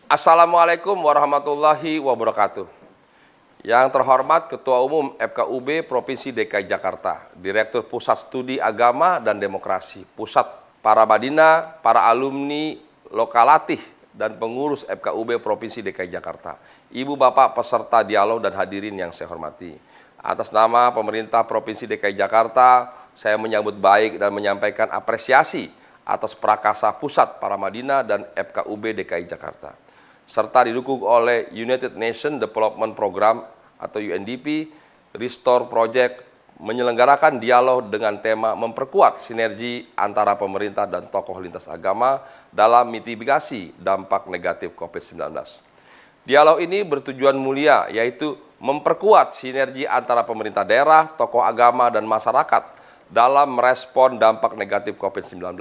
Assalamualaikum warahmatullahi wabarakatuh. Yang terhormat Ketua Umum FKUB Provinsi DKI Jakarta, Direktur Pusat Studi Agama dan Demokrasi, Pusat para Madinah, para alumni Lokalatih, dan pengurus FKUB Provinsi DKI Jakarta, Ibu Bapak peserta dialog dan hadirin yang saya hormati. Atas nama pemerintah Provinsi DKI Jakarta, saya menyambut baik dan menyampaikan apresiasi atas prakarsa Pusat para Madinah dan FKUB DKI Jakarta, serta didukung oleh United Nations Development Program atau UNDP, Restore Project, menyelenggarakan dialog dengan tema memperkuat sinergi antara pemerintah dan tokoh lintas agama dalam mitigasi dampak negatif COVID-19. Dialog ini bertujuan mulia, yaitu memperkuat sinergi antara pemerintah daerah, tokoh agama, dan masyarakat dalam merespon dampak negatif COVID-19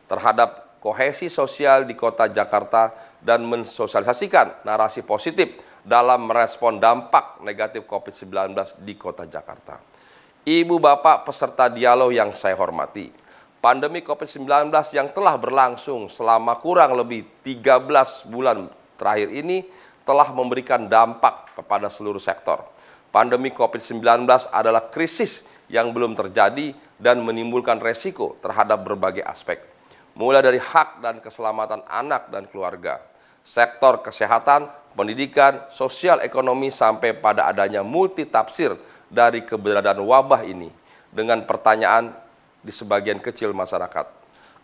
terhadap kohesi sosial di kota Jakarta dan mensosialisasikan narasi positif dalam merespon dampak negatif COVID-19 di kota Jakarta. Ibu Bapak peserta dialog yang saya hormati, pandemi COVID-19 yang telah berlangsung selama kurang lebih 13 bulan terakhir ini telah memberikan dampak kepada seluruh sektor. Pandemi COVID-19 adalah krisis yang belum terjadi dan menimbulkan resiko terhadap berbagai aspek, mulai dari hak dan keselamatan anak dan keluarga, sektor kesehatan, pendidikan, sosial ekonomi, sampai pada adanya multitafsir dari keberadaan wabah ini dengan pertanyaan di sebagian kecil masyarakat.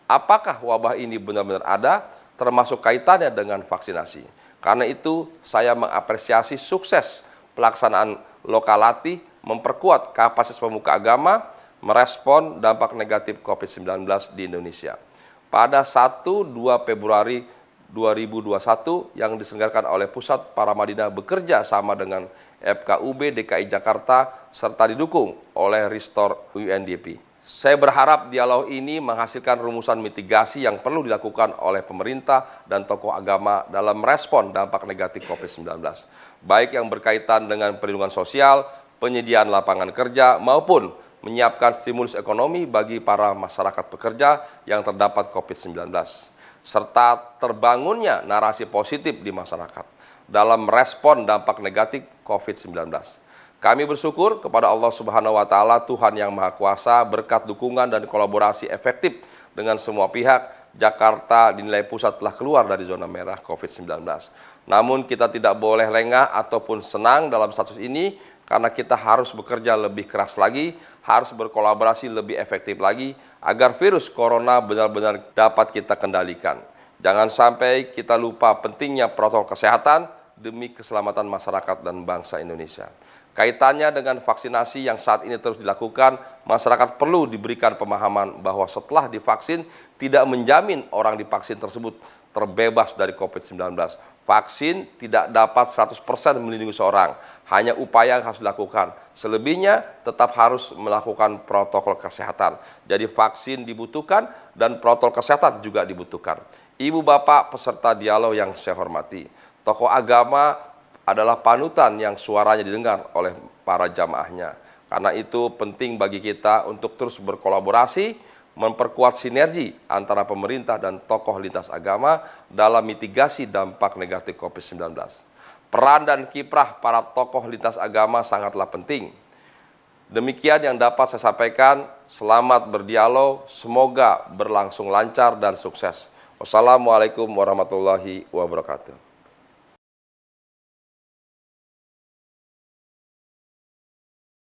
Apakah wabah ini benar-benar ada, termasuk kaitannya dengan vaksinasi? Karena itu, saya mengapresiasi sukses pelaksanaan Lokalatih memperkuat kapasitas pemuka agama merespon dampak negatif COVID-19 di Indonesia. Pada 1-2 Februari 2021 yang diselenggarakan oleh Pusat para Madinah bekerja sama dengan FKUB DKI Jakarta serta didukung oleh Restore UNDP. Saya berharap dialog ini menghasilkan rumusan mitigasi yang perlu dilakukan oleh pemerintah dan tokoh agama dalam merespon dampak negatif COVID-19, baik yang berkaitan dengan perlindungan sosial, penyediaan lapangan kerja, maupun menyiapkan stimulus ekonomi bagi para masyarakat pekerja yang terdapat COVID-19, serta terbangunnya narasi positif di masyarakat dalam merespon dampak negatif COVID-19. Kami bersyukur kepada Allah Subhanahu wa Ta'ala, Tuhan yang Maha Kuasa, berkat dukungan dan kolaborasi efektif dengan semua pihak, Jakarta dinilai pusat telah keluar dari zona merah COVID-19. Namun kita tidak boleh lengah ataupun senang dalam status ini, karena kita harus bekerja lebih keras lagi, harus berkolaborasi lebih efektif lagi, agar virus corona benar-benar dapat kita kendalikan. Jangan sampai kita lupa pentingnya protokol kesehatan demi keselamatan masyarakat dan bangsa Indonesia. Kaitannya dengan vaksinasi yang saat ini terus dilakukan, masyarakat perlu diberikan pemahaman bahwa setelah divaksin tidak menjamin orang divaksin tersebut terbebas dari COVID-19. Vaksin tidak dapat 100% melindungi seorang, hanya upaya yang harus dilakukan. Selebihnya tetap harus melakukan protokol kesehatan. Jadi vaksin dibutuhkan dan protokol kesehatan juga dibutuhkan. Ibu Bapak peserta dialog yang saya hormati, tokoh agama adalah panutan yang suaranya didengar oleh para jamaahnya. Karena itu penting bagi kita untuk terus berkolaborasi, memperkuat sinergi antara pemerintah dan tokoh lintas agama dalam mitigasi dampak negatif COVID-19. Peran dan kiprah para tokoh lintas agama sangatlah penting. Demikian yang dapat saya sampaikan. Selamat berdialog, semoga berlangsung lancar dan sukses. Wassalamualaikum warahmatullahi wabarakatuh.